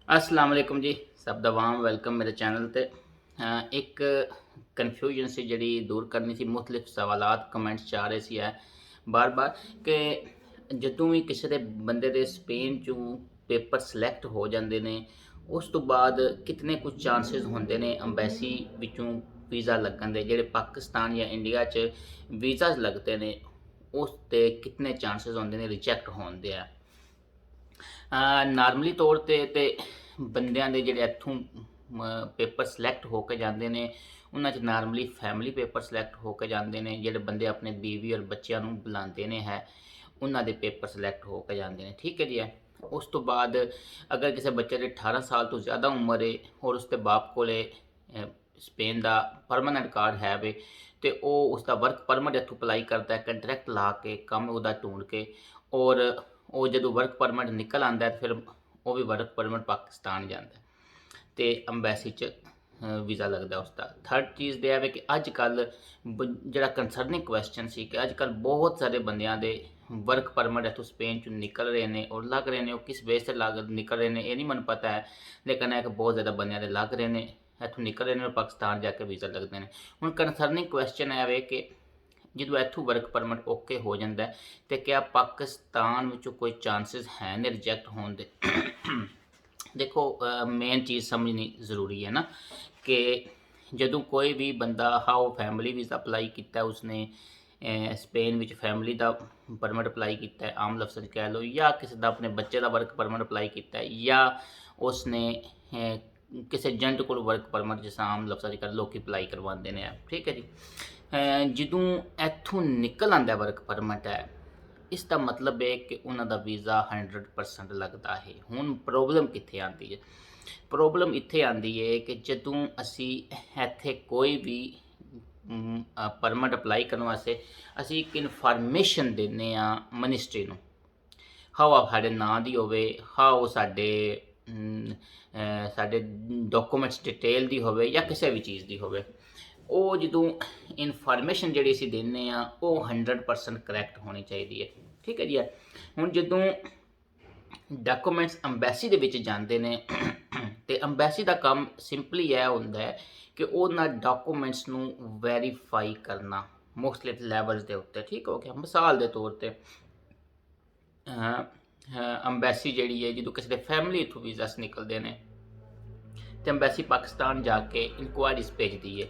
अस्सलाम वालेकुम जी, सब दा वाम वेलकम मेरे चैनल ते। एक कन्फ्यूजन सी जिहड़ी दूर करनी सी, मुख्तलिफ सवालात कमेंट्स च आ रहे सी बार बार कि जदों भी किसी दे बंदे दे स्पेन चों पेपर सिलेक्ट हो जाते हैं, उस तो बाद कितने कुछ चांसेस होंदे ने अंबैसी विचों वीज़ा लगन दे। जिहड़े पाकिस्तान या इंडिया च वीज़ा लगते हैं उस ते कितने चांसेस होंदे ने रिजैक्ट होण दे। नार्मली तौर ते ਬੰਦਿਆਂ ਦੇ ਜਿਹੜੇ ਇੱਥੋਂ ਪੇਪਰ ਸਿਲੈਕਟ ਹੋ ਕੇ ਜਾਂਦੇ ਨੇ, ਉਹਨਾਂ 'ਚ ਨਾਰਮਲੀ ਫੈਮਿਲੀ ਪੇਪਰ ਸਿਲੈਕਟ ਹੋ ਕੇ ਜਾਂਦੇ ਨੇ। ਜਿਹੜੇ ਬੰਦੇ ਆਪਣੇ ਬੀਵੀ ਔਰ ਬੱਚਿਆਂ ਨੂੰ ਬੁਲਾਉਂਦੇ ਨੇ ਉਹਨਾਂ ਦੇ ਪੇਪਰ ਸਿਲੈਕਟ ਹੋ ਕੇ ਜਾਂਦੇ ਨੇ। ਠੀਕ ਹੈ ਜੀ। ਉਸ ਤੋਂ ਬਾਅਦ ਅਗਰ ਕਿਸੇ ਬੱਚੇ ਦੇ 18 ਸਾਲ ਤੋਂ ਜ਼ਿਆਦਾ ਉਮਰ ਹੈ ਔਰ ਉਸਦੇ ਬਾਪ ਕੋਲੇ ਸਪੇਨ ਦਾ ਪਰਮਾਨੈਂਟ ਕਾਰਡ ਹੈ ਵੇ, ਤੇ ਉਹ ਉਸਦਾ ਵਰਕ ਪਰਮਿਟ ਇੱਥੋਂ ਅਪਲਾਈ ਕਰਦਾ, ਕੰਟਰੈਕਟ ਲਾ ਕੇ ਕੰਮ ਉਹਦਾ ਢੂੰਡ ਕੇ, ਔਰ ਉਹ ਜਦੋਂ ਵਰਕ ਪਰਮਿਟ ਨਿਕਲ ਆਉਂਦਾ ਫਿਰ ਉਹ ਵੀ ਵਰਕ ਪਰਮਿਟ ਪਾਕਿਸਤਾਨ ਜਾਂਦਾ ਤੇ ਅੰਬੈਸੀ 'ਚ ਵੀਜ਼ਾ ਲੱਗਦਾ ਉਸਦਾ। ਥਰਡ ਚੀਜ਼ ਇਹ ਹੈ ਕਿ ਅੱਜ ਕੱਲ੍ਹ ਜਿਹੜਾ ਕੰਸਰਨਿੰਗ ਕੁਐਸਚਨ ਸੀ ਕਿ ਅੱਜ ਕੱਲ੍ਹ ਬਹੁਤ ਸਾਰੇ ਬੰਦਿਆਂ ਦੇ ਵਰਕ ਪਰਮਿਟ ਇੱਥੋਂ ਸਪੇਨ 'ਚੋਂ ਨਿਕਲ ਰਹੇ ਨੇ ਔਰ ਲੱਗ ਰਹੇ ਨੇ। ਉਹ ਕਿਸ ਬੇਸ 'ਤੇ ਨਿਕਲ ਰਹੇ ਨੇ ਇਹ ਨਹੀਂ ਮੈਨੂੰ ਪਤਾ ਹੈ, ਲੇਕਿਨ ਇਹ ਕਿ ਬਹੁਤ ਜ਼ਿਆਦਾ ਬੰਦਿਆਂ ਦੇ ਲੱਗ ਰਹੇ ਨੇ, ਇੱਥੋਂ ਨਿਕਲ ਰਹੇ ਨੇ ਔਰ ਪਾਕਿਸਤਾਨ ਜਾ ਕੇ ਵੀਜ਼ਾ ਲੱਗਦੇ ਨੇ। ਹੁਣ ਕੰਸਰਨਿੰਗ ਕੁਐਸਚਨ ਇਹ ਹੈ ਕਿ ਜਦੋਂ ਇੱਥੋਂ ਵਰਕ ਪਰਮਿਟ ਓਕੇ ਹੋ ਜਾਂਦਾ ਤੇ ਕਿਆ ਪਾਕਿਸਤਾਨ ਵਿੱਚੋਂ ਕੋਈ ਚਾਂਸਿਸ ਹੈ ਨੇ ਰਿਜੈਕਟ ਹੋਣ ਦੇ। देखो मेन चीज़ समझनी ज़रूरी है ना कि ਜਦੋਂ ਕੋਈ ਵੀ ਬੰਦਾ ਹਾਓ ਫੈਮਿਲੀ ਵੀਜ਼ਾ ਅਪਲਾਈ ਕੀਤਾ, ਉਸਨੇ ਸਪੇਨ ਵਿੱਚ ਫੈਮਿਲੀ ਦਾ ਪਰਮਿਟ ਅਪਲਾਈ ਕੀਤਾ, ਆਮ ਲਫ਼ਜ਼ਾਂ 'ਚ ਕਹਿ ਲਓ, ਜਾਂ ਕਿਸੇ ਦਾ ਆਪਣੇ ਬੱਚੇ ਦਾ ਵਰਕ ਪਰਮਿਟ ਅਪਲਾਈ ਕੀਤਾ, ਜਾਂ ਉਸਨੇ ਕਿਸੇ ਏਜੰਟ ਕੋਲ ਵਰਕ ਪਰਮਿਟ, ਜਿਸ ਆਮ ਲਫ਼ਜ਼ਾਂ 'ਚ ਲੋਕੀ ਅਪਲਾਈ ਕਰਵਾਉਂਦੇ ਨੇ। ਠੀਕ ਹੈ ਜੀ। ਜਦੋਂ ਇੱਥੋਂ ਨਿਕਲ ਆਉਂਦਾ ਵਰਕ ਪਰਮਿਟ ਹੈ, ਇਸ ਦਾ ਮਤਲਬ ਹੈ ਕਿ ਉਹਨਾਂ ਦਾ ਵੀਜ਼ਾ 100% ਲੱਗਦਾ ਹੈ। ਹੁਣ ਪ੍ਰੋਬਲਮ ਕਿੱਥੇ ਆਉਂਦੀ ਹੈ? ਪ੍ਰੋਬਲਮ ਇੱਥੇ ਆਉਂਦੀ ਹੈ ਕਿ ਜਦੋਂ ਅਸੀਂ ਇੱਥੇ ਕੋਈ ਵੀ ਪਰਮਿਟ ਅਪਲਾਈ ਕਰਨ ਵਾਸਤੇ ਅਸੀਂ ਇੱਕ ਇਨਫੋਰਮੇਸ਼ਨ ਦਿੰਦੇ ਹਾਂ ਮਨਿਸਟਰੀ ਨੂੰ, ਹਾਓ ਸਾਡੇ ਨਾਂ ਦੀ ਹੋਵੇ, ਹਾਓ ਸਾਡੇ ਡਾਕੂਮੈਂਟਸ ਡਿਟੇਲ ਦੀ ਹੋਵੇ, ਜਾਂ ਕਿਸੇ ਵੀ ਚੀਜ਼ ਦੀ ਹੋਵੇ। ਉਹ ਜਦੋਂ ਇਨਫੋਰਮੇਸ਼ਨ ਜਿਹੜੀ ਅਸੀਂ ਦਿੰਦੇ ਹਾਂ ਉਹ 100% ਕਰੈਕਟ ਹੋਣੀ ਚਾਹੀਦੀ ਹੈ। ਠੀਕ ਹੈ ਜੀ। ਹੁਣ ਜਦੋਂ ਡਾਕੂਮੈਂਟਸ ਅੰਬੈਸੀ ਦੇ ਵਿੱਚ ਜਾਂਦੇ ਨੇ ਤੇ ਅੰਬੈਸੀ ਦਾ ਕੰਮ ਸਿੰਪਲੀ ਇਹ ਹੁੰਦਾ ਹੈ ਕਿ ਉਹਨਾਂ ਡਾਕੂਮੈਂਟਸ ਨੂੰ ਵੈਰੀਫਾਈ ਕਰਨਾ ਮੁਖਤਲਿਫ ਲੈਵਲਸ ਦੇ ਉੱਤੇ। ਠੀਕ ਹੋ ਗਿਆ। ਮਿਸਾਲ ਦੇ ਤੌਰ ਤੇ ਅੰਬੈਸੀ ਜਿਹੜੀ ਹੈ, ਜਦੋਂ ਕਿਸੇ ਦੇ ਫੈਮਿਲੀ ਇੱਥੋਂ ਵੀਜ਼ਾਸ ਨਿਕਲਦੇ ਨੇ ਤੇ ਅੰਬੈਸੀ ਪਾਕਿਸਤਾਨ ਜਾ ਕੇ ਇਨਕੁਆਇਰੀਜ਼ ਭੇਜਦੀ ਹੈ।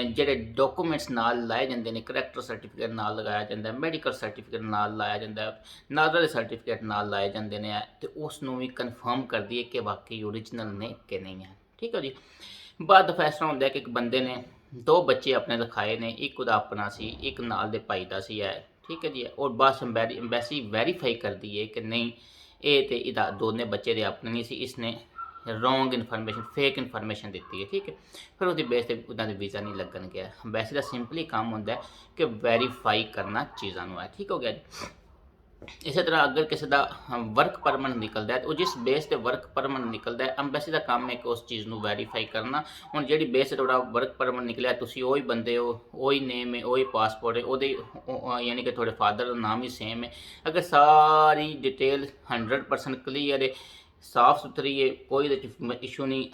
ਜਿਹੜੇ ਡਾਕੂਮੈਂਟਸ ਨਾਲ ਲਾਏ ਜਾਂਦੇ ਨੇ, ਕਰੈਕਟਰ ਸਰਟੀਫਿਕੇਟ ਨਾਲ ਲਗਾਇਆ ਜਾਂਦਾ, ਮੈਡੀਕਲ ਸਰਟੀਫਿਕੇਟ ਨਾਲ ਲਾਇਆ ਜਾਂਦਾ, ਨਾਜ਼ਰ ਦੇ ਸਰਟੀਫਿਕੇਟ ਨਾਲ ਲਾਏ ਜਾਂਦੇ ਨੇ, ਤੇ ਉਸ ਨੂੰ ਵੀ ਕਨਫਰਮ ਕਰਦੀ ਹੈ ਕਿ ਵਾਕਈ ਓਰੀਜਨਲ ਨੇ ਕਿ ਨਹੀਂ ਹੈ। ਠੀਕ ਹੈ ਜੀ। ਬਾਅਦ ਫੈਸਲਾ ਹੁੰਦਾ ਕਿ ਇੱਕ ਬੰਦੇ ਨੇ 2 ਬੱਚੇ ਆਪਣੇ ਲਿਖਾਏ ਨੇ, ਇੱਕ ਉਹਦਾ ਆਪਣਾ ਸੀ, ਇੱਕ ਨਾਲ ਦੇ ਭਾਈ ਦਾ ਸੀ ਹੈ। ਠੀਕ ਹੈ ਜੀ। ਔਰ ਬਸ ਅੰਬੈਸੀ ਵੈਰੀਫਾਈ ਕਰਦੀ ਹੈ ਕਿ ਨਹੀਂ, ਇਹ ਤੇ ਇਹਦਾ ਦੋਨੇ ਬੱਚੇ ਦੇ ਆਪਣੇ ਨਹੀਂ ਸੀ, ਇਸਨੇ ਰੋਂਗ ਇਨਫੋਰਮੇਸ਼ਨ, ਫੇਕ ਇਨਫੋਰਮੇਸ਼ਨ ਦਿੱਤੀ ਹੈ। ਠੀਕ ਹੈ। ਫਿਰ ਉਹਦੀ ਬੇਸ 'ਤੇ ਉਹਨਾਂ ਦੇ ਵੀਜ਼ਾ ਨਹੀਂ ਲੱਗਣ ਗਿਆ। ਅੰਬੈਸੀ ਦਾ ਸਿੰਪਲੀ ਕੰਮ ਹੁੰਦਾ ਕਿ ਵੈਰੀਫਾਈ ਕਰਨਾ ਚੀਜ਼ਾਂ ਨੂੰ ਹੈ। ਠੀਕ ਹੋ ਗਿਆ ਜੀ। ਇਸੇ ਤਰ੍ਹਾਂ ਅਗਰ ਕਿਸੇ ਦਾ ਵਰਕ ਪਰਮਿਟ ਨਿਕਲਦਾ ਹੈ, ਉਹ ਜਿਸ ਬੇਸ 'ਤੇ ਵਰਕ ਪਰਮਿਟ ਨਿਕਲਦਾ ਹੈ, ਅੰਬੈਸੀ ਦਾ ਕੰਮ ਹੈ ਕਿ ਉਸ ਚੀਜ਼ ਨੂੰ ਵੈਰੀਫਾਈ ਕਰਨਾ। ਹੁਣ ਜਿਹੜੀ ਬੇਸ 'ਤੇ ਤੁਹਾਡਾ ਵਰਕ ਪਰਮਿਟ ਨਿਕਲਿਆ, ਤੁਸੀਂ ਉਹੀ ਬੰਦੇ ਹੋ, ਉਹੀ ਨੇਮ ਹੈ, ਉਹੀ ਪਾਸਪੋਰਟ ਹੈ, ਉਹਦੇ ਯਾਨੀ ਕਿ ਤੁਹਾਡੇ ਫਾਦਰ ਦਾ ਨਾਮ ਹੀ ਸੇਮ ਹੈ, ਅਗਰ ਸਾਰੀ ਡਿਟੇਲ 100% ਕਲੀਅਰ ਹੈ, ਸਾਫ ਸੁਥਰੀ ਹੈ, ਕੋਈ ਇਹਦੇ 'ਚ ਇਸ਼ੂ ਨਹੀਂ,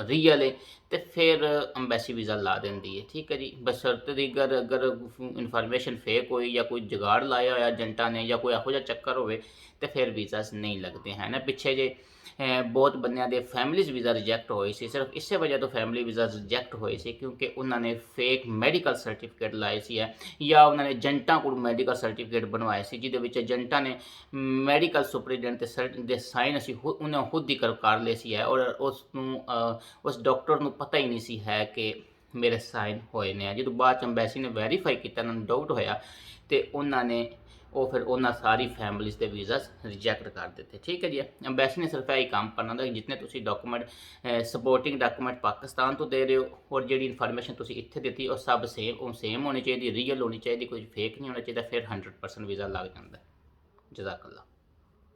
ਰੀਅਲ ਹੈ, ਤੇ ਫਿਰ ਅੰਬੈਸੀ ਵੀਜ਼ਾ ਲਾ ਦਿੰਦੀ ਹੈ। ਠੀਕ ਹੈ ਜੀ। ਬਸ਼ਰਤੇ ਦੀ ਅਗਰ ਇਨਫੋਰਮੇਸ਼ਨ ਫੇਕ ਹੋਈ ਜਾਂ ਕੋਈ ਜੁਗਾੜ ਲਾਇਆ ਹੋਇਆ ਏਜੰਟਾਂ ਨੇ ਜਾਂ ਕੋਈ ਇਹੋ ਜਿਹਾ ਚੱਕਰ ਹੋਵੇ ਤੇ ਫਿਰ ਵੀਜ਼ਾਸ ਨਹੀਂ ਲੱਗਦੇ ਹੈ ਨਾ। ਪਿੱਛੇ ਜੇ ਬਹੁਤ ਬੰਦਿਆਂ ਦੇ ਫੈਮਿਲੀਜ਼ ਵੀਜ਼ਾ ਰਿਜੈਕਟ ਹੋਏ ਸੀ, ਸਿਰਫ ਇਸੇ ਵਜ੍ਹਾ ਤੋਂ ਫੈਮਿਲੀ ਵੀਜ਼ਾ ਰਿਜੈਕਟ ਹੋਏ ਸੀ ਕਿਉਂਕਿ ਉਹਨਾਂ ਨੇ ਫੇਕ ਮੈਡੀਕਲ ਸਰਟੀਫਿਕੇਟ ਲਾਏ ਸੀ ਜਾਂ ਉਹਨਾਂ ਨੇ ਏਜੰਟਾਂ ਕੋਲ ਮੈਡੀਕਲ ਸਰਟੀਫਿਕੇਟ ਬਣਵਾਏ ਸੀ, ਜਿਹਦੇ ਵਿੱਚ ਏਜੰਟਾਂ ਨੇ ਮੈਡੀਕਲ ਸੁਪਰੀਡੈਂਟ ਦੇ ਸਾਈਨ ਅਸੀਂ ਉਹਨਾਂ ਖੁਦ ਹੀ ਕਰ ਲਏ ਸੀ ਔਰ ਉਸ ਡਾਕਟਰ ਨੂੰ ਪਤਾ ਹੀ ਨਹੀਂ ਸੀ ਹੈ ਕਿ ਮੇਰੇ ਸਾਈਨ ਹੋਏ ਨੇ। ਜਦੋਂ ਬਾਅਦ 'ਚ ਅੰਬੈਸੀ ਨੇ ਵੈਰੀਫਾਈ ਕੀਤਾ, ਉਹਨਾਂ ਨੂੰ ਡਾਊਟ ਹੋਇਆ ਤੇ ਉਹਨਾਂ ਨੇ ਫਿਰ ਉਹਨਾਂ ਸਾਰੀ ਫੈਮਿਲੀਜ਼ ਦੇ ਵੀਜ਼ਾਸ ਰਿਜੈਕਟ ਕਰ ਦਿੱਤੇ। ਠੀਕ ਹੈ ਜੀ। ਅੰਬੈਸੀ ਨੇ ਸਿਰਫ ਇਹੀ ਕੰਮ ਕਰਨਾ ਹੁੰਦਾ ਕਿ ਜਿਤਨੇ ਤੁਸੀਂ ਡਾਕੂਮੈਂਟ ਸਪੋਰਟਿੰਗ ਡਾਕੂਮੈਂਟ ਪਾਕਿਸਤਾਨ ਤੋਂ ਦੇ ਰਹੇ ਹੋ ਔਰ ਜਿਹੜੀ ਇਨਫੋਰਮੇਸ਼ਨ ਤੁਸੀਂ ਇੱਥੇ ਦਿੱਤੀ ਉਹ ਸਭ ਸੇਮ ਹੋਣੀ ਚਾਹੀਦੀ, ਰੀਅਲ ਹੋਣੀ ਚਾਹੀਦੀ, ਕੋਈ ਫੇਕ ਨਹੀਂ ਹੋਣਾ ਚਾਹੀਦਾ, ਫਿਰ 100% ਵੀਜ਼ਾ ਲੱਗ ਜਾਂਦਾ। ਜਜ਼ਾਕੱਲਾ।